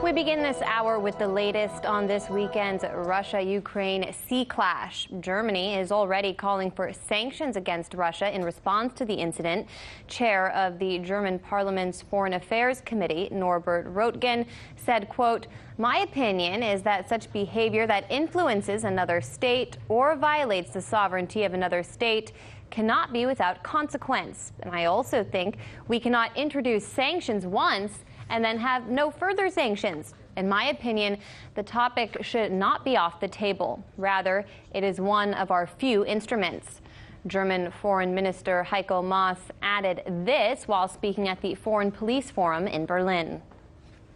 We begin this hour with the latest on this weekend's Russia-Ukraine sea clash. Germany is already calling for sanctions against Russia in response to the incident. Chair of the German Parliament's Foreign Affairs Committee, Norbert Röttgen, said, quote, "My opinion is that such behavior that influences another state or violates the sovereignty of another state cannot be without consequence. And I also think we cannot introduce sanctions once and then have no further sanctions. In my opinion, the topic should not be off the table. Rather, it is one of our few instruments." German Foreign Minister Heiko Maas added this while speaking at the Foreign Police Forum in Berlin.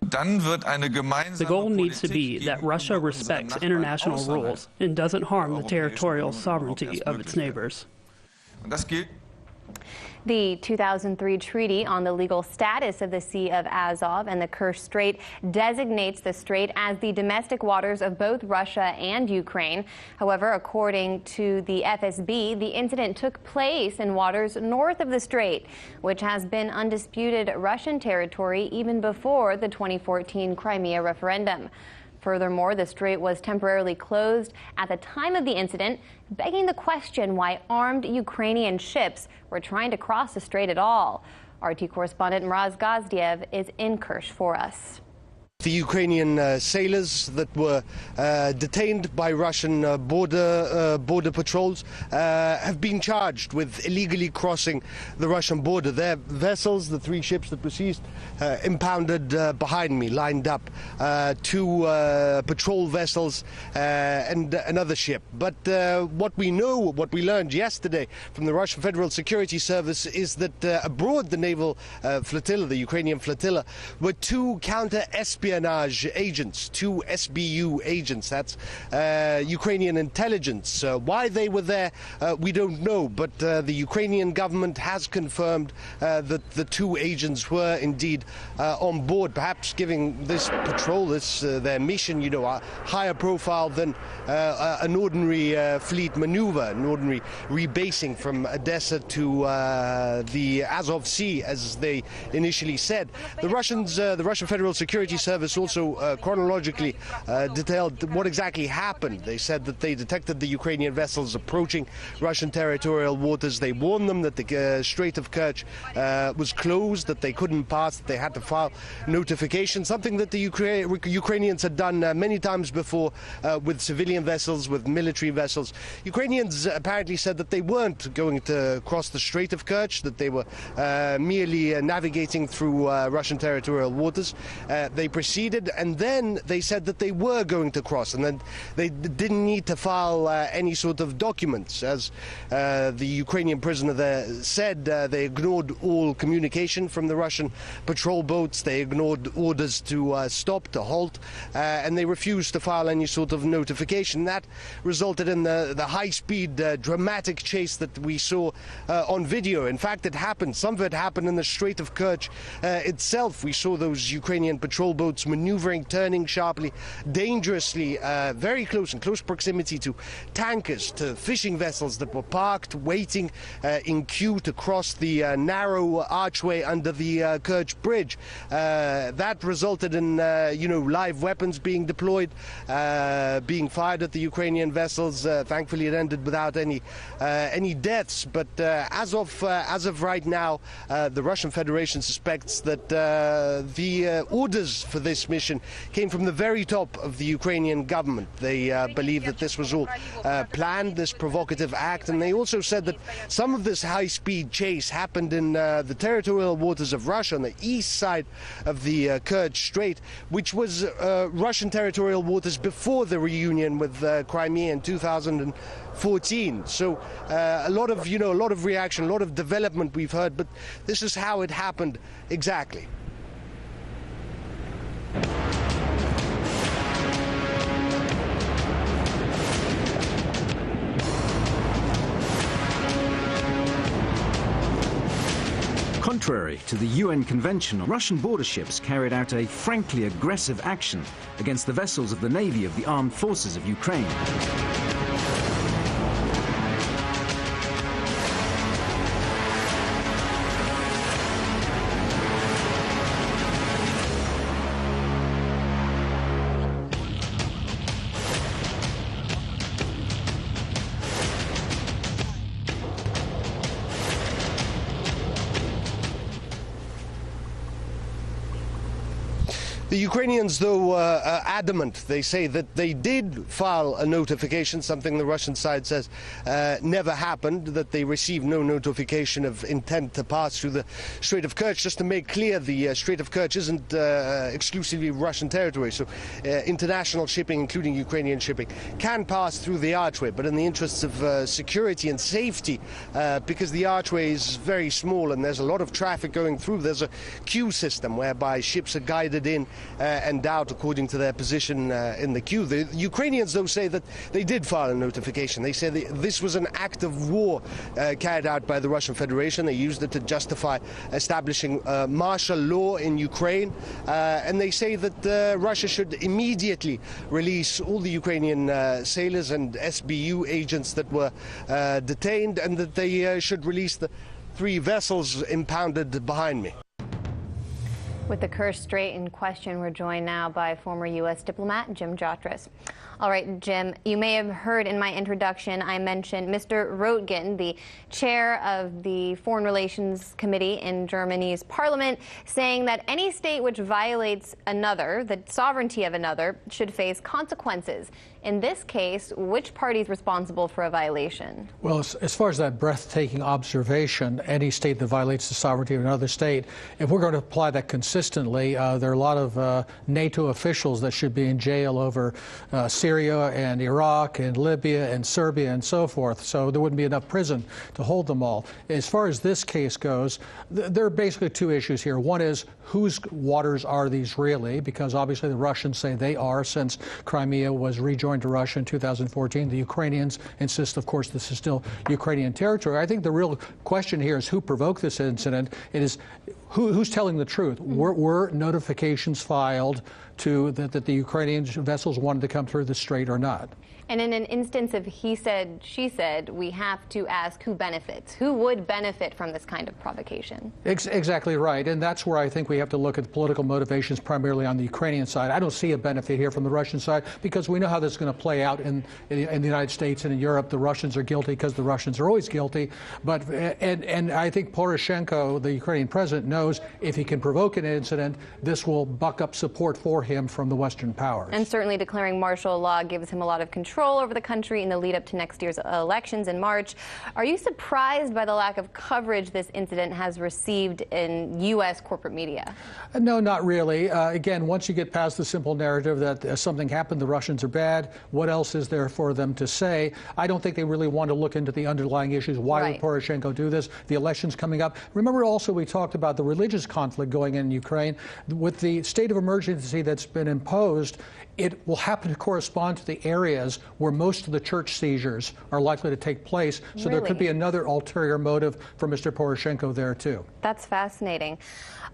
The goal needs to be that Russia respects international rules and doesn't harm the territorial sovereignty of its neighbors. The 2003 Treaty on the Legal Status of the Sea of Azov and the Kerch Strait designates the strait as the domestic waters of both Russia and Ukraine. However, according to the FSB, the incident took place in waters north of the strait, which has been undisputed Russian territory even before the 2014 Crimea referendum. Furthermore, the strait was temporarily closed at the time of the incident, begging the question why armed Ukrainian ships were trying to cross the strait at all. RT correspondent Murad Gazdiev is in Kerch for us. The Ukrainian sailors that were detained by Russian border patrols have been charged with illegally crossing the Russian border. Their vessels, the three ships that were seized, impounded behind me, lined up, two patrol vessels and another ship. But what we know, what we learned yesterday from the Russian Federal Security Service is that aboard the naval flotilla, the Ukrainian flotilla, were two counter-espionage agents, two SBU agents. That's Ukrainian intelligence. Why they were there, we don't know, but the Ukrainian government has confirmed that the two agents were indeed on board, perhaps giving this patrol, their mission, a higher profile than an ordinary fleet maneuver, an ordinary rebasing from Odessa to the Azov Sea, as they initially said. The Russian Federal Security Service also chronologically detailed what exactly happened. They said that they detected the Ukrainian vessels approaching Russian territorial waters. They warned them that the Strait of Kerch was closed, that they couldn't pass, that they had to file notification, something that the Ukrainians had done many times before with civilian vessels, with military vessels. Ukrainians apparently said that they weren't going to cross the Strait of Kerch, that they were merely navigating through Russian territorial waters. They proceeded, and then they said that they were going to cross, and then they didn't need to file any sort of documents. As the Ukrainian prisoner there said, they ignored all communication from the Russian patrol boats. They ignored orders to stop, to halt, and they refused to file any sort of notification. That resulted in the high-speed, dramatic chase that we saw on video. In fact, it happened. Some of it happened in the Strait of Kerch itself. We saw those Ukrainian patrol boats maneuvering, turning sharply, dangerously, very close, in close proximity to tankers, to fishing vessels that were parked, waiting in queue to cross the narrow archway under the Kerch Bridge. That resulted in, live weapons being deployed, being fired at the Ukrainian vessels. Thankfully, it ended without any deaths. But as of right now, the Russian Federation suspects that the orders for this mission came from the very top of the Ukrainian government. They believe that this was all planned, this provocative act, and they also said that some of this high-speed chase happened in the territorial waters of Russia on the east side of the Kerch Strait, which was Russian territorial waters before the reunion with Crimea in 2014. So a lot of reaction, a lot of development we've heard, but this is how it happened exactly. Contrary to the UN Convention, Russian border ships carried out a frankly aggressive action against the vessels of the Navy of the Armed Forces of Ukraine. The Ukrainians, though, are adamant. They say that they did file a notification, something the Russian side says never happened, that they received no notification of intent to pass through the Strait of Kerch. Just to make clear, the Strait of Kerch isn't exclusively Russian territory, so international shipping, including Ukrainian shipping, can pass through the archway, but in the interests of security and safety, because the archway is very small and there's a lot of traffic going through, there's a queue system whereby ships are guided in and out according to their position in the queue. The Ukrainians, though, say that they did file a notification. They say this was an act of war carried out by the Russian Federation. They used it to justify establishing martial law in Ukraine, and they say that Russia should immediately release all the Ukrainian sailors and SBU agents that were detained, and that they should release the 3 vessels impounded behind me. With the Kerch Strait in question, we're joined now by former US Diplomat Jim Jatras. All right, Jim, you may have heard in my introduction I mentioned Mr. Röttgen, the chair of the Foreign Relations Committee in Germany's parliament, saying that any state which violates another, the sovereignty of another, should face consequences. In this case, which party is responsible for a violation? Well, as far as that breathtaking observation, any state that violates the sovereignty of another state, if we're going to apply that consistently, there are a lot of NATO officials that should be in jail over Syria and Iraq and Libya and Serbia and so forth. So there wouldn't be enough prison to hold them all. As far as this case goes, there are basically 2 issues here. One is, whose waters are these really? Because obviously the Russians say they are, since Crimea was rejoined to Russia in 2014. The Ukrainians insist, of course, this is still Ukrainian territory. I think the real question here is who provoked this incident. It is who's telling the truth. Were notifications filed to that the Ukrainian vessels wanted to come through the strait or not? And in an instance of he said, she said, we have to ask who benefits. Who would benefit from this kind of provocation? Exactly right. And that's where I think we have to look at the political motivations primarily on the Ukrainian side. I don't see a benefit here from the Russian side because we know how this is going to play out in the United States and in Europe. The Russians are guilty because the Russians are always guilty. But and I think Poroshenko, the Ukrainian president, knows if he can provoke an incident, this will buck up support for him from the Western powers. And certainly declaring martial law gives him a lot of control over the country in the lead up to next year's elections in March. Are you surprised by the lack of coverage this incident has received in U.S. corporate media? No, not really. Again, once you get past the simple narrative that something happened, the Russians are bad, what else is there for them to say? I don't think they really want to look into the underlying issues. Why would Poroshenko do this? The election's coming up. Remember also we talked about the religious conflict going in Ukraine. With the state of emergency that's been imposed, it will happen to correspond to the areas where most of the church seizures are likely to take place. So there could be another ulterior motive for Mr. Poroshenko there, too. That's fascinating.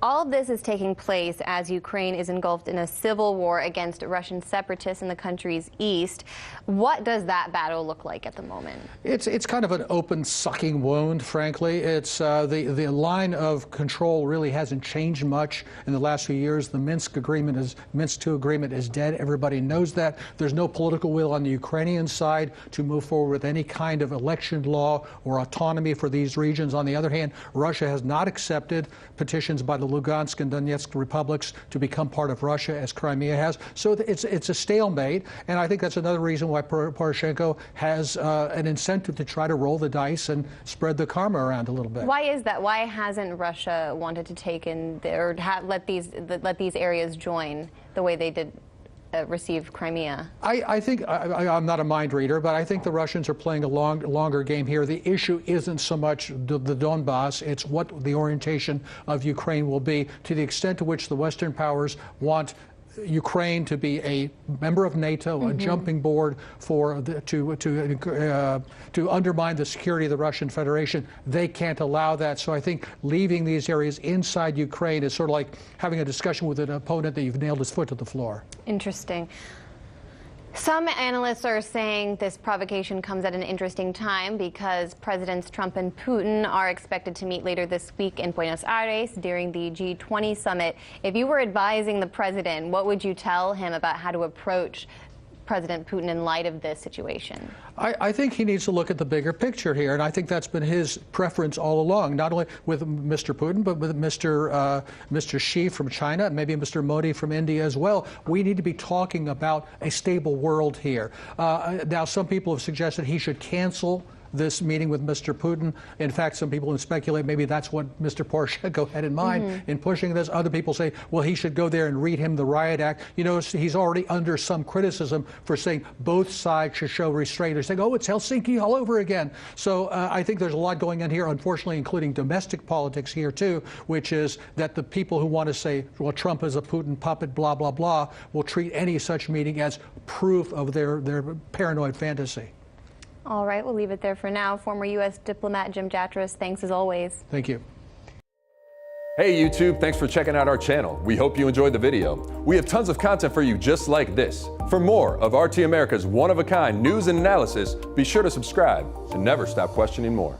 All of this is taking place as Ukraine is engulfed in a civil war against Russian separatists in the country's east. What does that battle look like at the moment? It's kind of an open sucking wound, frankly. It's the line of control really hasn't changed much in the last few years. The Minsk II agreement is dead. Everybody knows that. There's no political will on the Ukrainian side to move forward with any kind of election law or autonomy for these regions. On the other hand, Russia has not accepted petitions by the Lugansk and Donetsk republics to become part of Russia, as Crimea has. So it's a stalemate, and I think that's another reason why Poroshenko has an incentive to try to roll the dice and spread the karma around a little bit. Why is that? Why hasn't Russia wanted to take in or let these areas join the way they did receive Crimea? I think, I'm not a mind reader, but I think the Russians are playing a longer game here. The issue isn't so much the Donbass, it's what the orientation of Ukraine will be, to the extent to which the Western powers want Ukraine to be a member of NATO, a jumping board for to undermine the security of the Russian Federation. They can't allow that. So I think leaving these areas inside Ukraine is sort of like having a discussion with an opponent that you've nailed his foot to the floor. Interesting. Some analysts are saying this provocation comes at an interesting time because Presidents Trump and Putin are expected to meet later this week in Buenos Aires during the G20 summit. If you were advising the president, what would you tell him about how to approach President Putin in light of this situation? I think he needs to look at the bigger picture here, and I think that's been his preference all along, not only with Mr. Putin, but with Mr. Xi from China, and maybe Mr. Modi from India as well. We need to be talking about a stable world here. Now, some people have suggested he should cancel this meeting with Mr. Putin. In fact, some people speculate maybe that's what Mr. Poroshenko had in mind in pushing this. Other people say, well, he should go there and read him the Riot Act. You know, he's already under some criticism for saying both sides should show restraint. They're saying, oh, it's Helsinki all over again. So I think there's a lot going on here, unfortunately, including domestic politics here, too, which is that the people who want to say, well, Trump is a Putin puppet, blah, blah, blah, will treat any such meeting as proof of their paranoid fantasy. All right, we'll leave it there for now. Former U.S. Diplomat Jim Jatras, thanks as always. Thank you. Hey YouTube, thanks for checking out our channel. We hope you enjoyed the video. We have tons of content for you just like this. For more of RT America's one-of-a-kind news and analysis, be sure to subscribe and never stop questioning more.